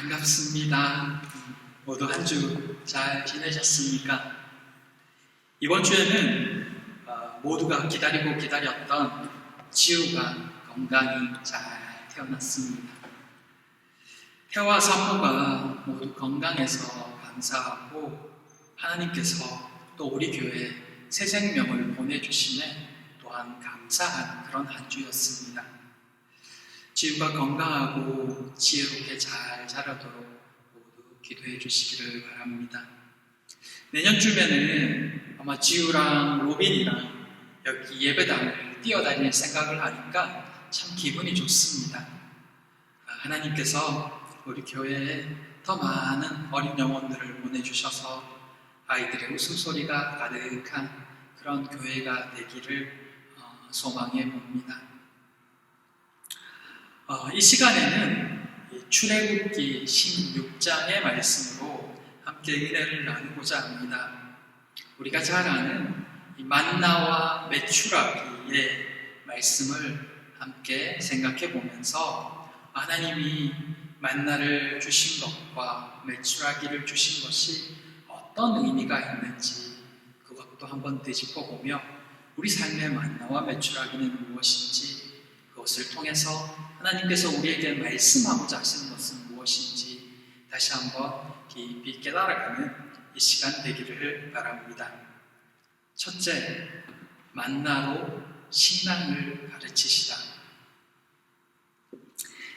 반갑습니다. 모두 한 주 잘 지내셨습니까? 이번 주에는 모두가 기다리고 기다렸던 지우가 건강히 잘 태어났습니다. 태와 산모가 모두 건강해서 감사하고 하나님께서 또 우리 교회에 새 생명을 보내주심에 또한 감사한 그런 한 주였습니다. 지우가 건강하고 지혜롭게 잘 자라도록 모두 기도해 주시기를 바랍니다. 내년쯤에는 아마 지우랑 로빈이랑 여기 예배당을 뛰어다닐 생각을 하니까 참 기분이 좋습니다. 하나님께서 우리 교회에 더 많은 어린 영혼들을 보내주셔서 아이들의 웃음소리가 가득한 그런 교회가 되기를 소망해 봅니다. 이 시간에는 출애굽기 16장의 말씀으로 함께 은혜를 나누고자 합니다. 우리가 잘 아는 이 만나와 메추라기의 말씀을 함께 생각해 보면서 하나님이 만나를 주신 것과 메추라기를 주신 것이 어떤 의미가 있는지 그것도 한번 되짚어보며 우리 삶의 만나와 메추라기는 무엇인지 그것을 통해서 하나님께서 우리에게 말씀하고자 하시는 것은 무엇인지 다시 한번 깊이 깨달아가는 이 시간 되기를 바랍니다. 첫째, 만나로 신앙을 가르치시다.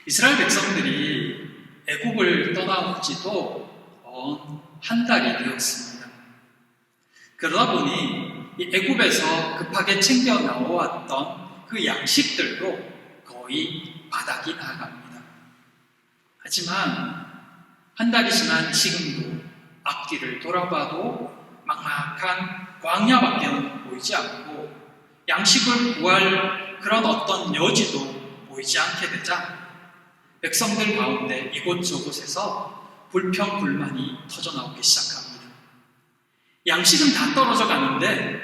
이스라엘 백성들이 애굽을 떠나온 지도 한 달이 되었습니다. 그러다 보니 이 애굽에서 급하게 챙겨 나왔던 그 양식들도 거의 바닥이 나갑니다. 하지만 한 달이 지난 지금도 앞뒤를 돌아봐도 막막한 광야밖에는 보이지 않고 양식을 구할 그런 어떤 여지도 보이지 않게 되자 백성들 가운데 이곳저곳에서 불평불만이 터져나오기 시작합니다. 양식은 다 떨어져 가는데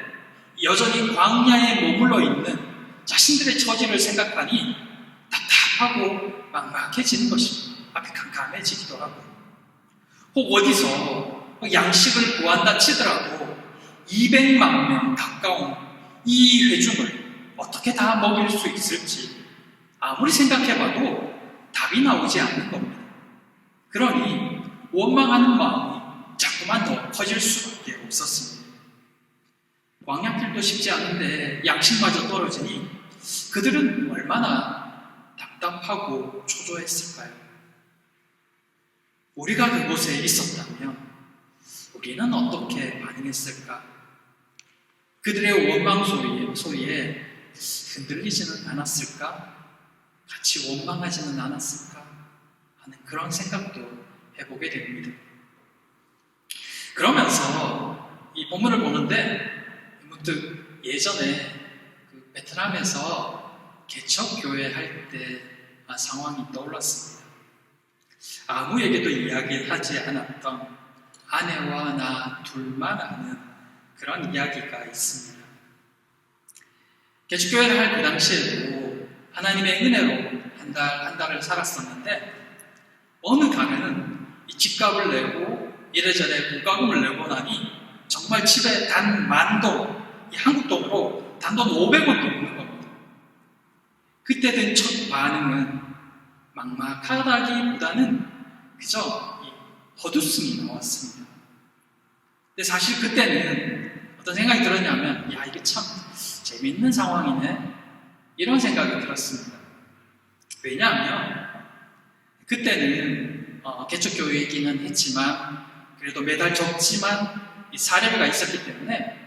여전히 광야에 머물러 있는 자신들의 처지를 생각하니 답답하고 막막해지는 것입니다. 앞이 캄캄해지기도 하고 혹 어디서 양식을 구한다 치더라도 200만 명 가까운 이 회중을 어떻게 다 먹일 수 있을지 아무리 생각해봐도 답이 나오지 않는 겁니다. 그러니 원망하는 마음이 자꾸만 더 커질 수밖에 없었습니다. 광야길도 쉽지 않은데 양식마저 떨어지니 그들은 얼마나 답답하고 초조했을까요? 우리가 그곳에 있었다면 우리는 어떻게 반응했을까? 그들의 원망 소리에 흔들리지는 않았을까? 같이 원망하지는 않았을까? 하는 그런 생각도 해보게 됩니다. 그러면서 이 본문을 보는데 문득 예전에 그 베트남에서 개척교회 할 때 상황이 떠올랐습니다. 아무에게도 이야기하지 않았던 아내와 나 둘만 아는 그런 이야기가 있습니다. 개척교회를 할 그 당시에도 하나님의 은혜로 한 달을 살았었는데 어느 달에는 이 집값을 내고 이래저래 물가금을 내고 나니 정말 집에 단 $10,000, 이 한국 돈으로 단돈 500원도 없는 겁니다. 그때 된 첫 반응은 막막하다기보다는 그저 헛웃음이 나왔습니다. 근데 사실 그때는 어떤 생각이 들었냐면 야 이게 참 재밌는 상황이네 이런 생각이 들었습니다. 왜냐하면 그때는 개척교회이기는 했지만 그래도 매달 적지만 이 사례비가 있었기 때문에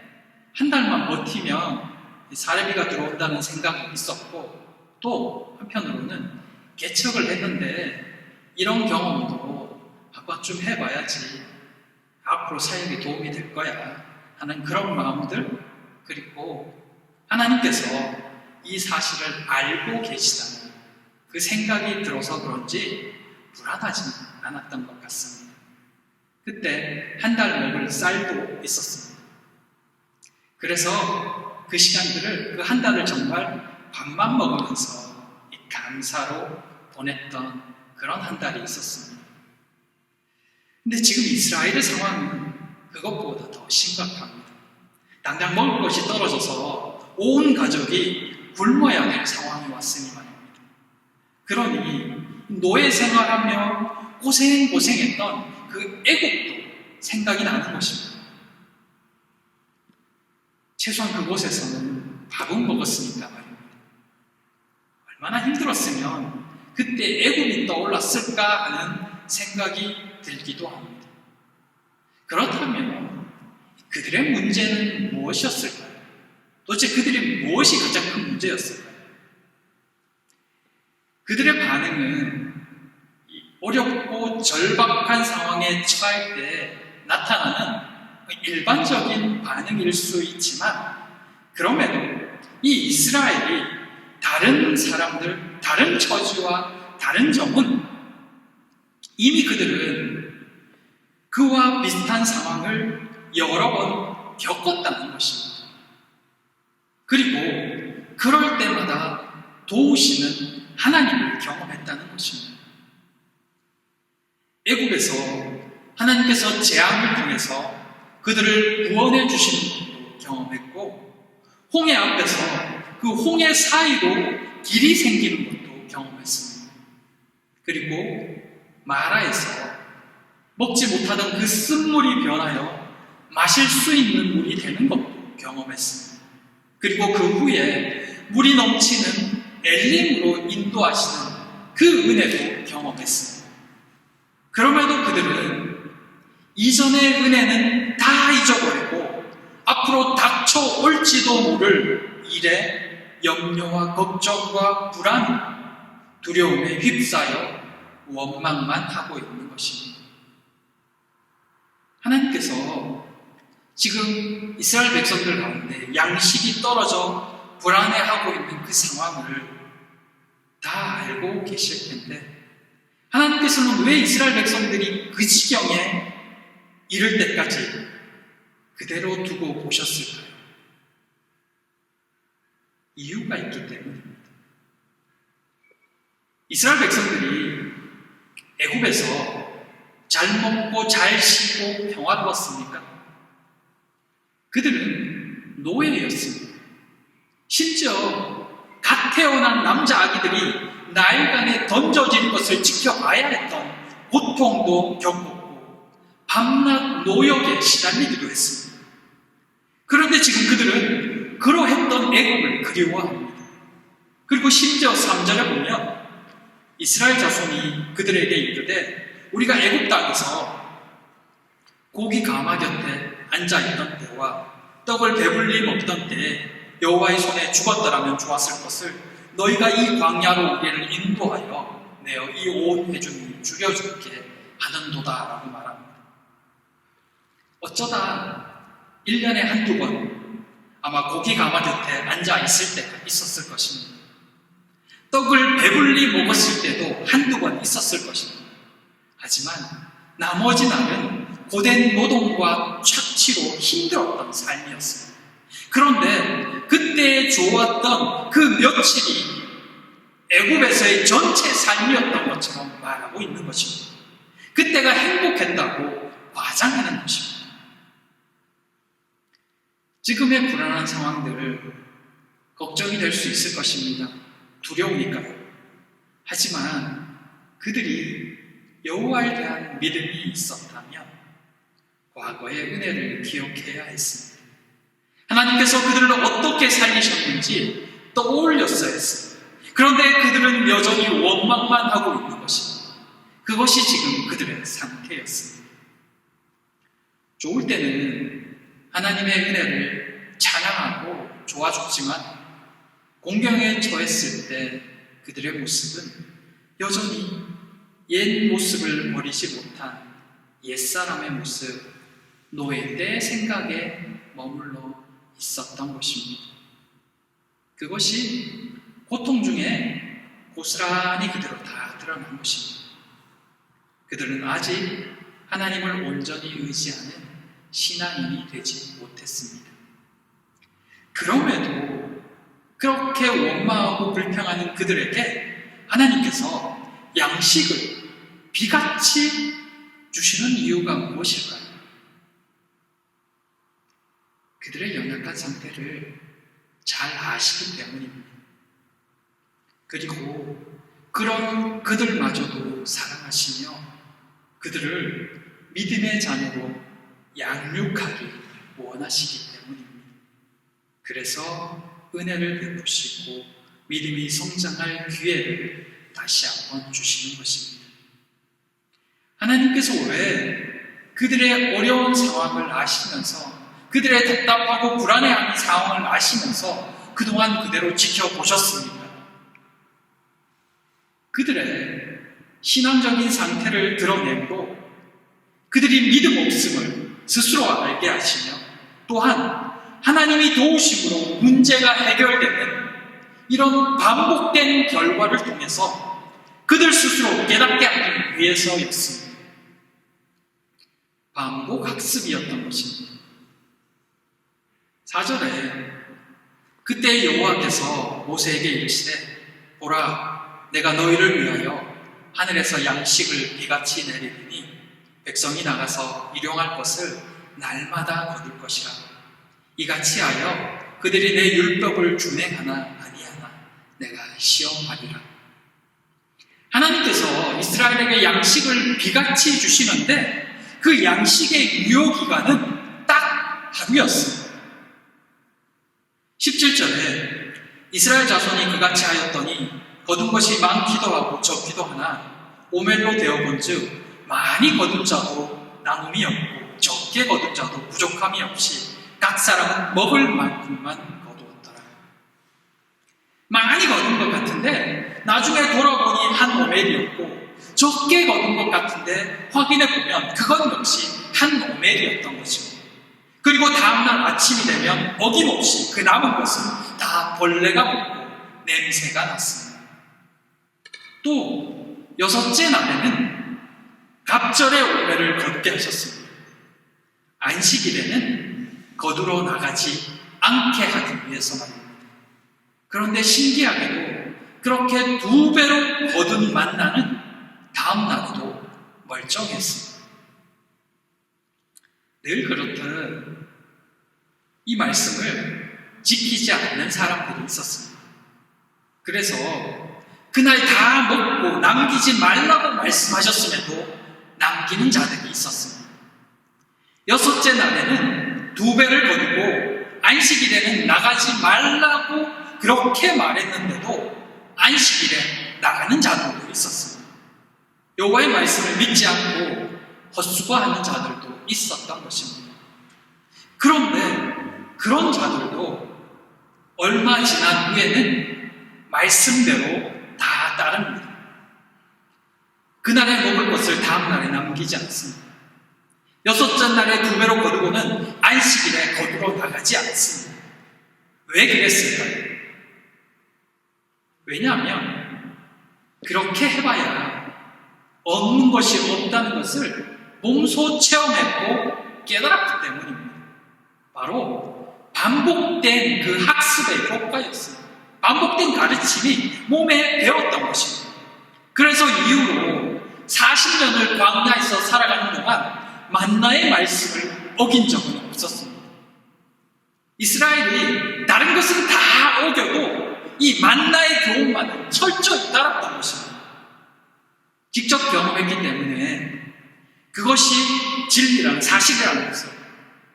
한 달만 버티면 이 사례비가 들어온다는 생각이 있었고 또 한편으로는 개척을 했는데 이런 경험도 한 번쯤 해봐야지 앞으로 사역에 도움이 될 거야 하는 그런 마음들 그리고 하나님께서 이 사실을 알고 계시다는 그 생각이 들어서 그런지 불안하지는 않았던 것 같습니다. 그때 한 달 먹을 쌀도 있었습니다. 그래서 그 시간들을 그 한 달을 정말 밥만 먹으면서 이 감사로 보냈던 그런 한 달이 있었습니다. 근데 지금 이스라엘의 상황은 그것보다 더 심각합니다. 당장 먹을 것이 떨어져서 온 가족이 굶어야 될 상황이 왔으니 말입니다. 그러니 노예 생활하며 고생했던 그 애국도 생각이 나는 것입니다. 최소한 그곳에서는 밥은 먹었으니까 말입니다. 얼마나 힘들었으면 그때 애국이 떠올랐을까 하는 생각이 들기도 합니다. 그렇다면 그들의 문제는 무엇이었을까요? 도대체 그들의 무엇이 가장 큰 문제였을까요? 그들의 반응은 어렵고 절박한 상황에 처할 때 나타나는 일반적인 반응일 수 있지만, 그럼에도 이 이스라엘이 다른 사람들, 다른 처지와 다른 점은 이미 그들은 그와 비슷한 상황을 여러 번 겪었다는 것입니다. 그리고 그럴 때마다 도우시는 하나님을 경험했다는 것입니다. 애국에서 하나님께서 재앙을 통해서 그들을 구원해 주시는 것도 경험했고, 홍해 앞에서 그 홍해 사이로 길이 생기는 것도 경험했습니다. 그리고 마라에서 먹지 못하던 그 쓴물이 변하여 마실 수 있는 물이 되는 것도 경험했습니다. 그리고 그 후에 물이 넘치는 엘림으로 인도하시는 그 은혜도 경험했습니다. 그럼에도 그들은 이전의 은혜는 다 잊어버리고 앞으로 닥쳐올지도 모를 일에 염려와 걱정과 불안, 두려움에 휩싸여 원망만 하고 있는 것입니다. 하나님께서 지금 이스라엘 백성들 가운데 양식이 떨어져 불안해하고 있는 그 상황을 다 알고 계실 텐데, 하나님께서는 왜 이스라엘 백성들이 그 지경에 이를 때까지 그대로 두고 보셨을까요? 이유가 있기 때문입니다. 이스라엘 백성들이 애굽에서 잘 먹고 잘 쉬고 평화로웠습니까? 그들은 노예였습니다. 심지어 갓 태어난 남자 아기들이 나일강에 던져질 것을 지켜봐야 했던 고통도 겪었고 밤낮 노역에 시달리기도 했습니다. 그런데 지금 그들은 그러했던 애굽을 그리워합니다. 그리고 심지어 3절에 보면 이스라엘 자손이 그들에게 이르되 우리가 애굽 땅에서 고기 가마 곁에 앉아있던 때와 떡을 배불리 먹던 때에 여호와의 손에 죽었더라면 좋았을 것을 너희가 이 광야로 우리를 인도하여 내어 이 온 회중이 죽여줄게 하는도다 라고 말합니다. 어쩌다 1년에 한두 번 아마 고기 가마 곁에 앉아있을 때가 있었을 것입니다. 떡을 배불리 먹었을 때도 한두 번 있었을 것입니다. 하지만 나머지 날은 고된 노동과 착취로 힘들었던 삶이었습니다. 그런데 그때 좋았던 그 며칠이 애굽에서의 전체 삶이었던 것처럼 말하고 있는 것입니다. 그때가 행복했다고 과장하는 것입니다. 지금의 불안한 상황들 걱정이 될 수 있을 것입니다. 두려우니까요. 하지만 그들이 여호와에 대한 믿음이 있었다면 과거의 은혜를 기억해야 했습니다. 하나님께서 그들을 어떻게 살리셨는지 떠올렸어야 했습니다. 그런데 그들은 여전히 원망만 하고 있는 것입니다. 그것이 지금 그들의 상태였습니다. 좋을 때는 하나님의 은혜를 찬양하고 좋아 죽지만 공경에 처했을 때 그들의 모습은 여전히 옛 모습을 버리지 못한 옛사람의 모습, 노예 때 생각에 머물러 있었던 것입니다. 그것이 고통 중에 고스란히 그대로 다 드러난 것입니다. 그들은 아직 하나님을 온전히 의지하는 신앙인이 되지 못했습니다. 그럼에도 그렇게 원망하고 불평하는 그들에게 하나님께서 양식을 비같이 주시는 이유가 무엇일까요? 그들의 연약한 상태를 잘 아시기 때문입니다. 그리고 그런 그들마저도 사랑하시며 그들을 믿음의 자녀로 양육하기 원하시기 때문입니다. 그래서 은혜를 베푸시고 믿음이 성장할 기회를 다시 한번 주시는 것입니다. 하나님께서 왜 그들의 어려운 상황을 아시면서 그들의 답답하고 불안해하는 상황을 아시면서 그동안 그대로 지켜보셨습니까? 그들의 신앙적인 상태를 드러내므로 그들이 믿음 없음을 스스로 알게 하시며 또한 하나님이 도우심으로 문제가 해결되는 이런 반복된 결과를 통해서 그들 스스로 깨닫게 하기 위해서였습니다. 반복 학습이었던 것입니다. 4절에 그때 여호와께서 모세에게 이르시되 보라 내가 너희를 위하여 하늘에서 양식을 비같이 내리리니 백성이 나가서 일용할 것을 날마다 거둘 것이라. 이같이 하여 그들이 내 율법을 준행하나 아니하나 내가 시험하리라. 하나님께서 이스라엘에게 양식을 비같이 주시는데 그 양식의 유효기간은 딱 하루였습니다. 17절에 이스라엘 자손이 그같이 하였더니 거둔 것이 많기도 하고 적기도 하나 오멜로 되어본즉 많이 거둔 자도 나눔이 없고 적게 거둔 자도 부족함이 없이 각 사람은 먹을 만큼만 거두었더라. 많이 거둔 것 같은데 나중에 돌아보니 한 오멜이었고 적게 거둔 것 같은데 확인해보면 그건 역시 한 오멜이었던 것이고 그리고 다음날 아침이 되면 어김없이 그 남은 것은 다 벌레가 먹고 냄새가 났습니다. 또 6째 날에는 갑절의 오매를 걷게 하셨습니다. 안식일에는 거두러 나가지 않게 하기 위해서 말입니다. 그런데 신기하게도 그렇게 2배로 거둔 만나는 다음 날에도 멀쩡했습니다. 늘 그렇듯 이 말씀을 지키지 않는 사람들이 있었습니다. 그래서 그날 다 먹고 남기지 말라고 말씀하셨음에도 남기는 자들이 있었습니다. 6째 날에는 2배를 거두고 안식일에는 나가지 말라고 그렇게 말했는데도 안식일에 나가는 자들도 있었습니다. 여호와의 말씀을 믿지 않고 헛수고하는 자들도 있었던 것입니다. 그런데 그런 자들도 얼마 지난 후에는 말씀대로 다 따릅니다. 그날에 먹을 것을 다음 날에 남기지 않습니다. 6째 날에 2배로 거두고는 안식일에 거두러 나가지 않습니다. 왜 그랬을까요? 왜냐하면 그렇게 해봐야 얻는 것이 없다는 것을 몸소 체험했고 깨달았기 때문입니다. 바로 반복된 그 학습의 효과였습니다. 반복된 가르침이 몸에 배웠던 것입니다. 그래서 이후로 40년을 광야에서 살아가는 동안 만나의 말씀을 어긴 적은 없었습니다. 이스라엘이 다른 것은 다 어겨도 이 만나의 교훈만은 철저히 따랐던 것입니다. 직접 경험했기 때문에 그것이 진리라는 사실이라는 것을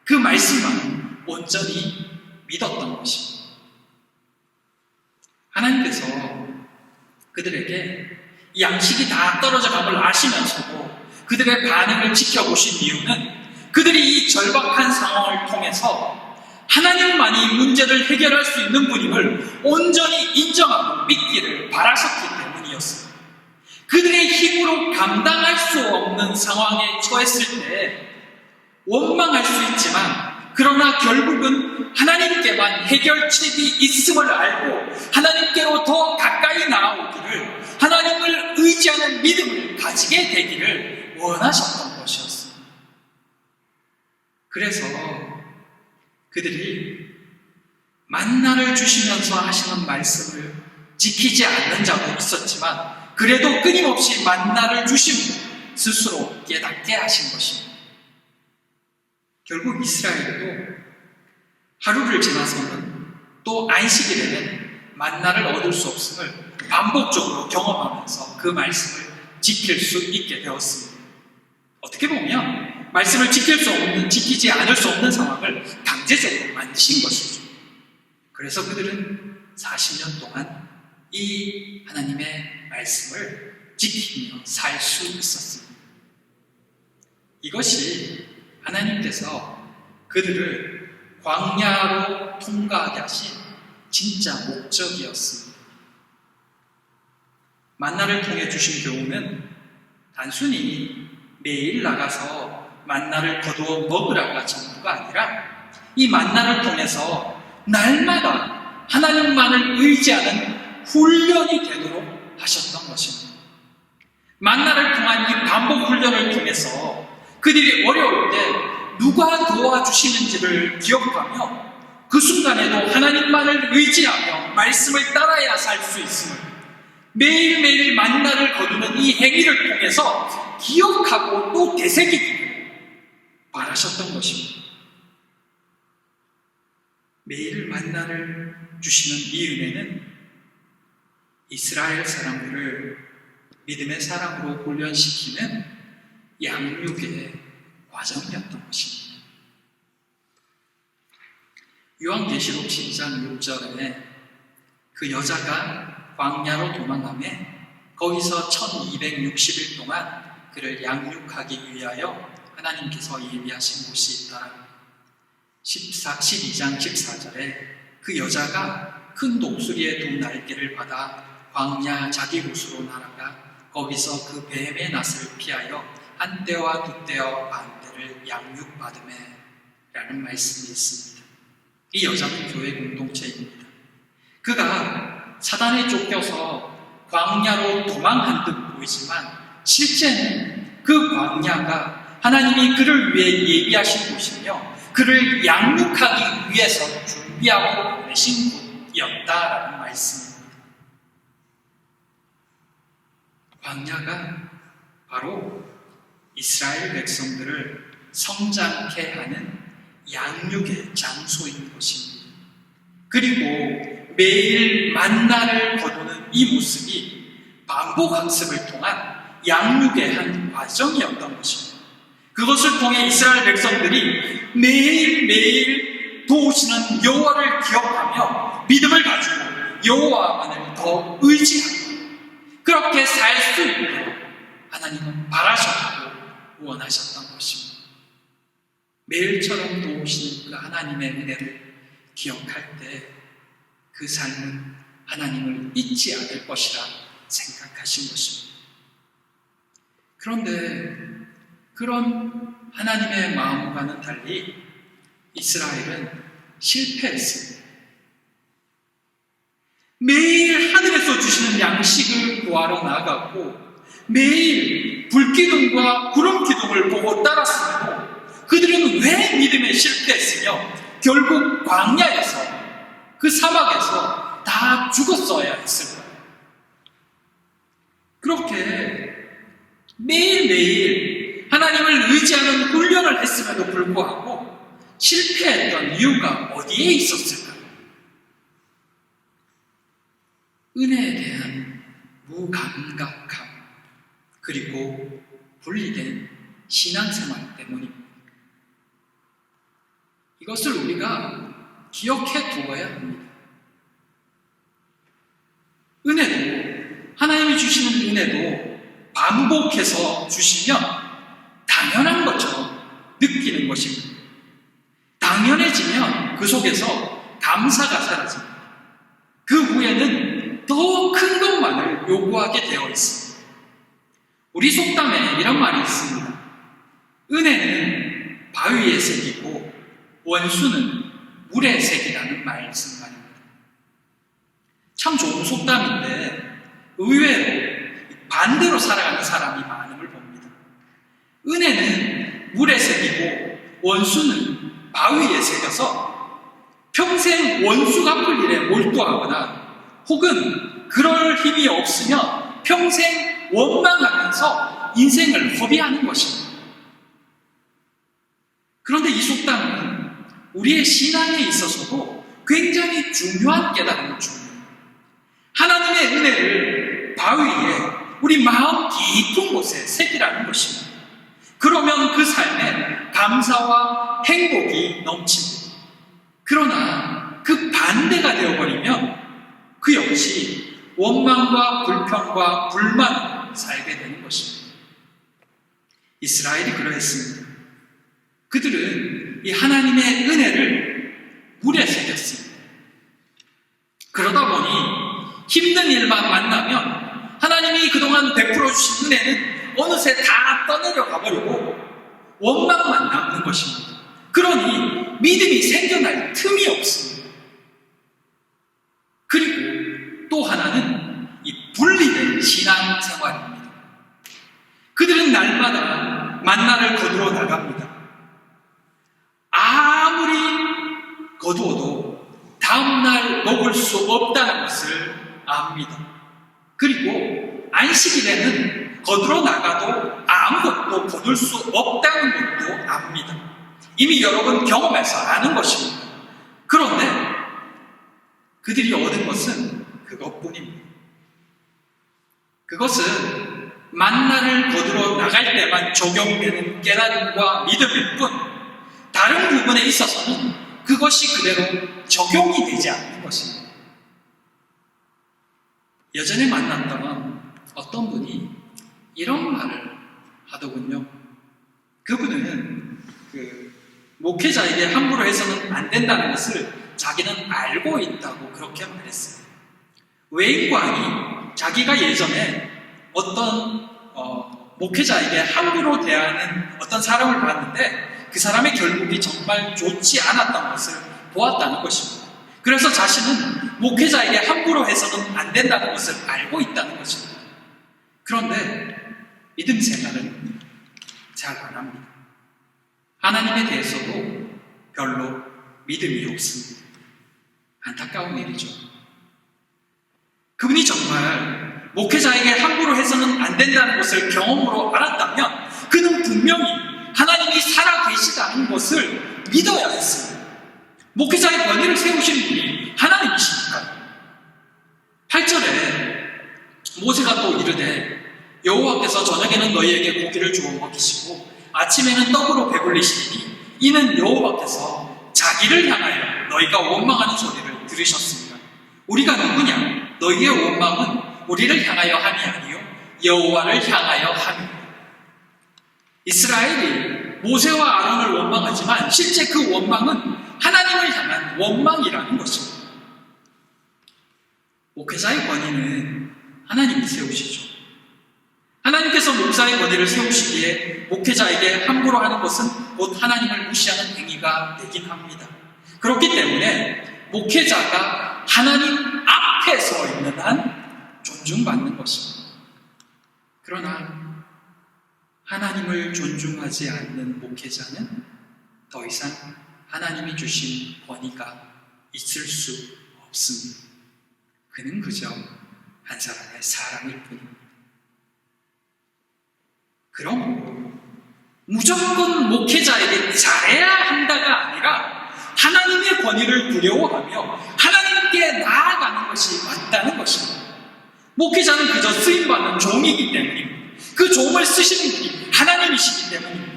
그 말씀만 온전히 믿었던 것입니다. 하나님께서 그들에게 이 양식이 다 떨어져 감을 아시면서도 그들의 반응을 지켜보신 이유는 그들이 이 절박한 상황을 통해서 하나님만이 문제를 해결할 수 있는 분임을 온전히 인정하고 믿기를 바라셨기 때문이었습니다. 그들의 힘으로 감당할 수 없는 상황에 처했을 때 원망할 수 있지만 그러나 결국은 하나님께만 해결책이 있음을 알고 하나님께로 더 가까이 나아오기를 하나님을 의지하는 믿음을 가지게 되기를 원하셨던 것이었습니다. 그래서 그들이 만나를 주시면서 하시는 말씀을 지키지 않는 자도 있었지만 그래도 끊임없이 만나를 주심으로 스스로 깨닫게 하신 것입니다. 결국 이스라엘도 하루를 지나서는 또 안식일에는 만나를 얻을 수 없음을 반복적으로 경험하면서 그 말씀을 지킬 수 있게 되었습니다. 어떻게 보면 말씀을 지키지 않을 수 없는 상황을 강제적으로 만드신 것이죠. 그래서 그들은 40년 동안 이 하나님의 말씀을 지키며 살 수 있었습니다. 이것이 하나님께서 그들을 광야로 통과하게 하신 진짜 목적이었습니다. 만나를 통해 주신 교훈은 단순히 매일 나가서 만나를 거두어 먹으라가 전부가 아니라 이 만나를 통해서 날마다 하나님만을 의지하는 훈련이 되도록 하셨던 것입니다. 만나를 통한 이 반복 훈련을 통해서 그들이 어려울 때 누가 도와주시는지를 기억하며 그 순간에도 하나님만을 의지하며 말씀을 따라야 살 수 있음을 매일매일 만나를 거두는 이 행위를 통해서 기억하고 또 되새기기를 바라셨던 것입니다. 매일 만나를 주시는 이 은혜는 이스라엘 사람들을 믿음의 사람으로 훈련시키는 양육의 과정이었던 것입니다. 요한계시록 12장 6절에 그 여자가 광야로 도망가매 거기서 1260일 동안 그를 양육하기 위하여 하나님께서 예비하신 곳이 있다. 12장 14절에 그 여자가 큰 독수리의 두 날개를 받아 광야 자기 곳으로 날아가 거기서 그 뱀의 낯을 피하여 한 때와 두 때와 반 때를 양육받으매 라는 말씀이 있습니다. 이 여자는 교회 공동체입니다. 그가 사단에 쫓겨서 광야로 도망한 듯 보이지만 실제는 그 광야가 하나님이 그를 위해 예비하신 곳이며 그를 양육하기 위해서 준비하고 보내신 곳이었다라는 말씀입니다. 광야가 바로 이스라엘 백성들을 성장케 하는 양육의 장소인 것입니다. 그리고 매일 만나를 거두는 이 모습이 반복 학습을 통한 양육의 한 과정이었던 것입니다. 그것을 통해 이스라엘 백성들이 매일매일 도우시는 여호와를 기억하며 믿음을 가지고 여호와만을 더 의지하고 그렇게 살 수 있도록 하나님은 바라셨고 원하셨던 것입니다. 매일처럼 도우시는 그 하나님의 은혜를 기억할 때 그 삶은 하나님을 잊지 않을 것이라 생각하신 것입니다. 그런데 그런 하나님의 마음과는 달리 이스라엘은 실패했습니다. 매일 하늘에서 주시는 양식을 구하러 나아갔고 매일 불기둥과 구름기둥을 보고 따랐음에도 그들은 왜 믿음에 실패했으며 결국 광야에서 그 사막에서 다 죽었어야 했을까요? 그렇게 매일매일 하나님을 의지하는 훈련을 했음에도 불구하고 실패했던 이유가 어디에 있었을까요? 은혜에 대한 무감각함 그리고 분리된 신앙생활 때문입니다. 이것을 우리가 기억해 두어야 합니다. 은혜도 하나님이 주시는 은혜도 반복해서 주시면 당연한 것처럼 느끼는 것입니다. 당연해지면 그 속에서 감사가 사라집니다. 그 후에는 더 큰 것만을 요구하게 되어 있습니다. 우리 속담에 이런 말이 있습니다. 은혜는 바위에 새기고 원수는 물에 새기라는 말씀 말입니다. 참 좋은 속담인데 의외로 반대로 살아가는 사람이 많음을 봅니다. 은혜는 물에 새기고 원수는 바위에 새겨서 평생 원수 갚을 일에 몰두하거나 혹은 그럴 힘이 없으면 평생 원망하면서 인생을 허비하는 것입니다. 그런데 이 속담은 우리의 신앙에 있어서도 굉장히 중요한 깨달음을 줍니다. 하나님의 은혜를 바위에 우리 마음 깊은 곳에 새기라는 것입니다. 그러면 그 삶에 감사와 행복이 넘칩니다. 그러나 그 반대가 되어버리면 그 역시 원망과 불평과 불만으로 살게 되는 것입니다. 이스라엘이 그러했습니다. 그들은 이 하나님의 은혜를 물에 새겼습니다. 그러다 보니 힘든 일만 만나면 하나님이 그동안 베풀어 주신 은혜는 어느새 다 떠내려 가버리고 원망만 남는 것입니다. 그러니 믿음이 생겨날 틈이 없습니다. 그리고 또 하나는 이 분리된 신앙생활입니다. 그들은 날마다 만나를 거두어 나갑니다. 아무리 거두어도 다음날 먹을 수 없다는 것을 압니다. 그리고 안식일에는 거두러 나가도 아무것도 거둘 수 없다는 것도 압니다. 이미 여러 번 경험해서 아는 것입니다. 그런데 그들이 얻은 것은 그것뿐입니다. 그것은 만나를 거두러 나갈 때만 적용되는 깨달음과 믿음일 뿐 다른 부분에 있어서는 그것이 그대로 적용이 되지 않는 것입니다. 예전에 만났던 어떤 분이 이런 말을 하더군요. 그분은 목회자에게 함부로 해서는 안 된다는 것을 자기는 알고 있다고 그렇게 말했어요. 외인관이 자기가 예전에 어떤 목회자에게 함부로 대하는 어떤 사람을 봤는데 그 사람의 결국이 정말 좋지 않았던 것을 보았다는 것입니다. 그래서 자신은 목회자에게 함부로 해서는 안 된다는 것을 알고 있다는 것입니다. 그런데 믿음 생활은 잘 안 합니다. 하나님에 대해서도 별로 믿음이 없습니다. 안타까운 일이죠. 그분이 정말 목회자에게 함부로 해서는 안 된다는 것을 경험으로 알았다면 그는 분명히 하나님이 살아계시다는 것을 믿어야 했습니다. 목회자의 권위를 세우신 분이 하나님이시니까요. 8절에 모세가 또 이르되 여호와께서 저녁에는 너희에게 고기를 주어 먹이시고 아침에는 떡으로 배불리시니 이는 여호와께서 자기를 향하여 너희가 원망하는 소리를 들으셨습니다. 우리가 누구냐? 너희의 원망은 우리를 향하여 함이 아니요 여호와를 향하여 함이다. 이스라엘이 모세와 아론을 원망하지만 실제 그 원망은 하나님을 향한 원망이라는 것입니다. 목회자의 권위는 하나님이 세우시죠. 하나님께서 목사의 권위를 세우시기에 목회자에게 함부로 하는 것은 곧 하나님을 무시하는 행위가 되긴 합니다. 그렇기 때문에 목회자가 하나님 앞에 서 있는 한 존중받는 것입니다. 그러나 하나님을 존중하지 않는 목회자는 더 이상 하나님이 주신 권위가 있을 수 없습니다. 그는 그저 한 사람의 사람일 뿐입니다. 그러므로 무조건 목회자에게 잘해야 한다가 아니라 하나님의 권위를 두려워하며 하나님께 나아가는 것이 맞다는 것입니다. 목회자는 그저 쓰임받는 종이기 때문입니다. 그 종을 쓰시는 분이 하나님이시기 때문입니다.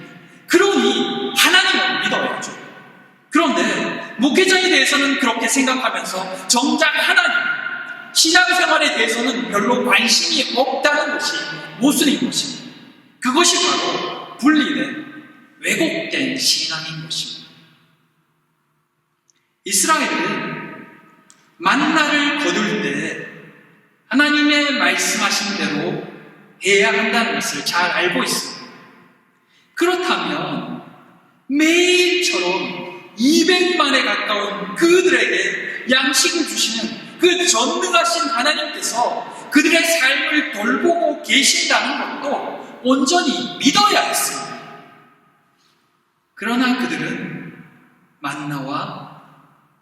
그러니 하나님을 믿어야죠. 그런데 목회자에 대해서는 그렇게 생각하면서 정작 하나님, 신앙생활에 대해서는 별로 관심이 없다는 것이 모순인 것입니다. 그것이 바로 분리된 왜곡된 신앙인 것입니다. 이스라엘은 만나를 거둘 때 하나님의 말씀하신 대로 해야 한다는 것을 잘 알고 있습니다. 그렇다면 매일처럼 200만에 가까운 그들에게 양식을 주시는 그 전능하신 하나님께서 그들의 삶을 돌보고 계신다는 것도 온전히 믿어야 했습니다. 그러나 그들은 만나와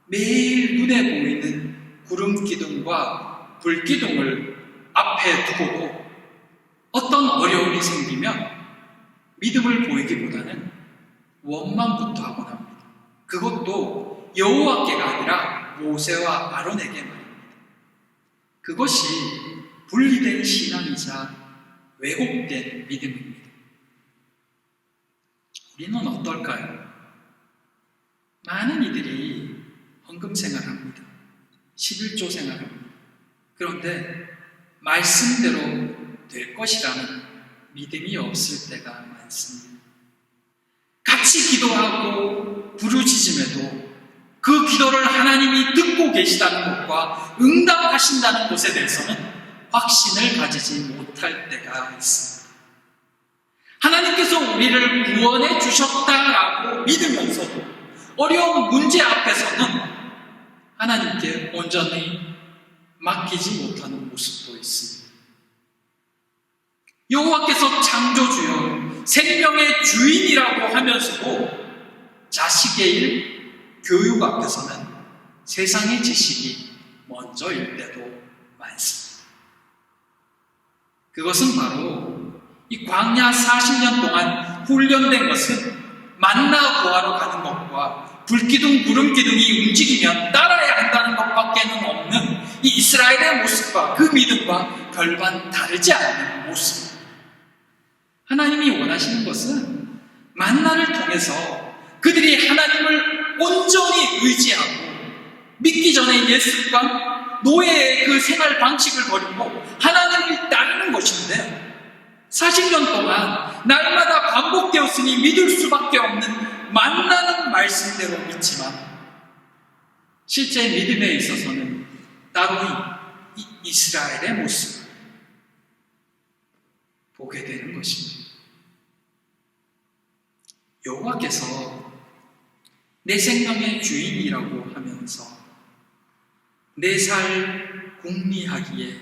매일 눈에 보이는 구름 기둥과 불 기둥을 앞에 두고도 어떤 어려움이 생기면 믿음을 보이기보다는 원망부터 하곤 합니다. 그것도 여호와께가 아니라 모세와 아론에게 말입니다. 그것이 분리된 신앙이자 왜곡된 믿음입니다. 우리는 어떨까요? 많은 이들이 헌금 생활합니다. 11조 생활합니다. 그런데 말씀대로 될 것이라는 믿음이 없을 때가 많습니다. 같이 기도하고 부르짖음에도 그 기도를 하나님이 듣고 계시다는 것과 응답하신다는 것에 대해서는 확신을 가지지 못할 때가 있습니다. 하나님께서 우리를 구원해 주셨다라고 믿으면서도 어려운 문제 앞에서는 하나님께 온전히 맡기지 못하는 모습도 있습니다. 여호와께서 창조주여 생명의 주인이라고 하면서도 자식의 일, 교육 앞에서는 세상의 지식이 먼저일 때도 많습니다. 그것은 바로 이 광야 40년 동안 훈련된 것은 만나 구하러 가는 것과 불기둥 구름기둥이 움직이면 따라야 한다는 것밖에는 없는 이 이스라엘의 모습과 그 믿음과 별반 다르지 않는 모습. 하나님이 원하시는 것은 만나를 통해서 그들이 하나님을 온전히 의지하고 믿기 전에 옛 습관, 노예의 그 생활 방식을 버리고 하나님을 따르는 것인데 40년 동안 날마다 반복되었으니 믿을 수밖에 없는 만나는 말씀대로 믿지만 실제 믿음에 있어서는 따로 이 이스라엘의 모습을 보게 되는 것입니다. 여호와께서 내 생명의 주인이라고 하면서 내 살 궁리하기에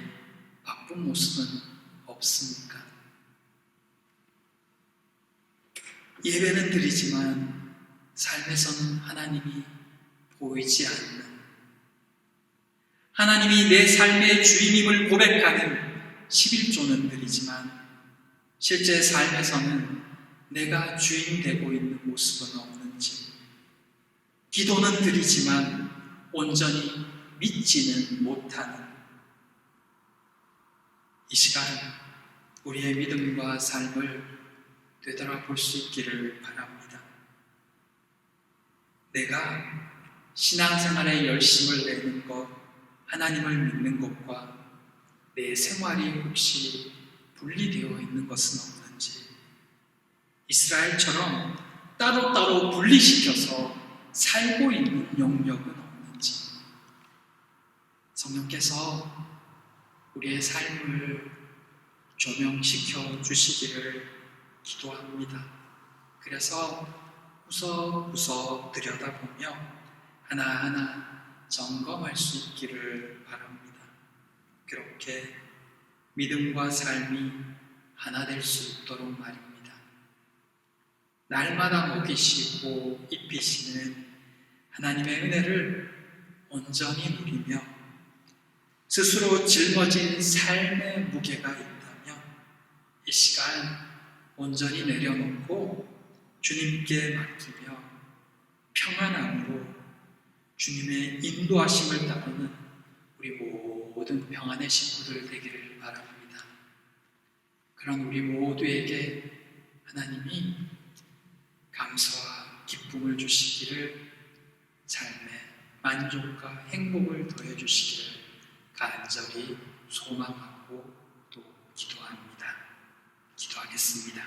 바쁜 모습은 없습니까? 예배는 드리지만 삶에서는 하나님이 보이지 않는, 하나님이 내 삶의 주인임을 고백하는 11조는 드리지만 실제 삶에서는 내가 주인 되고 있는 모습은 없는지, 기도는 드리지만 온전히 믿지는 못하는 이 시간 우리의 믿음과 삶을 되돌아볼 수 있기를 바랍니다. 내가 신앙생활에 열심을 내는 것, 하나님을 믿는 것과 내 생활이 혹시 분리되어 있는 것은 없는지, 이스라엘처럼 따로따로 분리시켜서 살고 있는 영역은 없는지, 성령께서 우리의 삶을 조명시켜 주시기를 기도합니다. 그래서 구석구석 들여다보며 하나하나 점검할 수 있기를 바랍니다. 그렇게 믿음과 삶이 하나 될 수 있도록 말입니다. 날마다 먹이시고 입히시는 하나님의 은혜를 온전히 누리며 스스로 짊어진 삶의 무게가 있다면 이 시간 온전히 내려놓고 주님께 맡기며 평안함으로 주님의 인도하심을 따르는 우리 모든 평안의 식구들 되기를 바랍니다. 그런 우리 모두에게 하나님이 감사와 기쁨을 주시기를, 삶에 만족과 행복을 더해 주시기를 간절히 소망하고 또 기도합니다. 기도하겠습니다.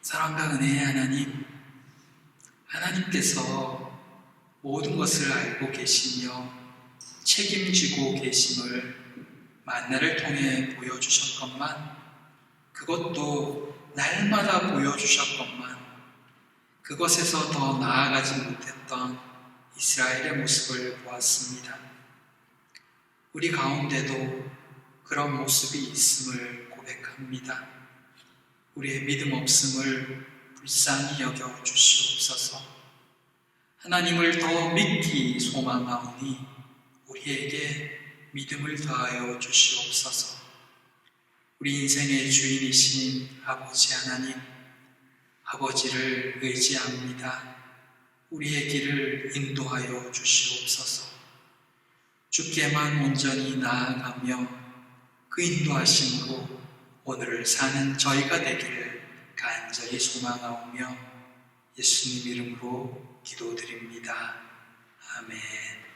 사랑과 은혜의 하나님, 하나님께서 모든 것을 알고 계시며 책임지고 계심을 만나를 통해 보여주셨건만, 그것도 날마다 보여주셨건만 그것에서 더 나아가지 못했던 이스라엘의 모습을 보았습니다. 우리 가운데도 그런 모습이 있음을 고백합니다. 우리의 믿음 없음을 불쌍히 여겨 주시옵소서. 하나님을 더 믿기 소망하오니 우리에게 믿음을 더하여 주시옵소서. 우리 인생의 주인이신 아버지 하나님, 아버지를 의지합니다. 우리의 길을 인도하여 주시옵소서. 주께만 온전히 나아가며 그 인도하심으로 오늘을 사는 저희가 되기를 간절히 소망하오며 예수님 이름으로 기도드립니다. 아멘.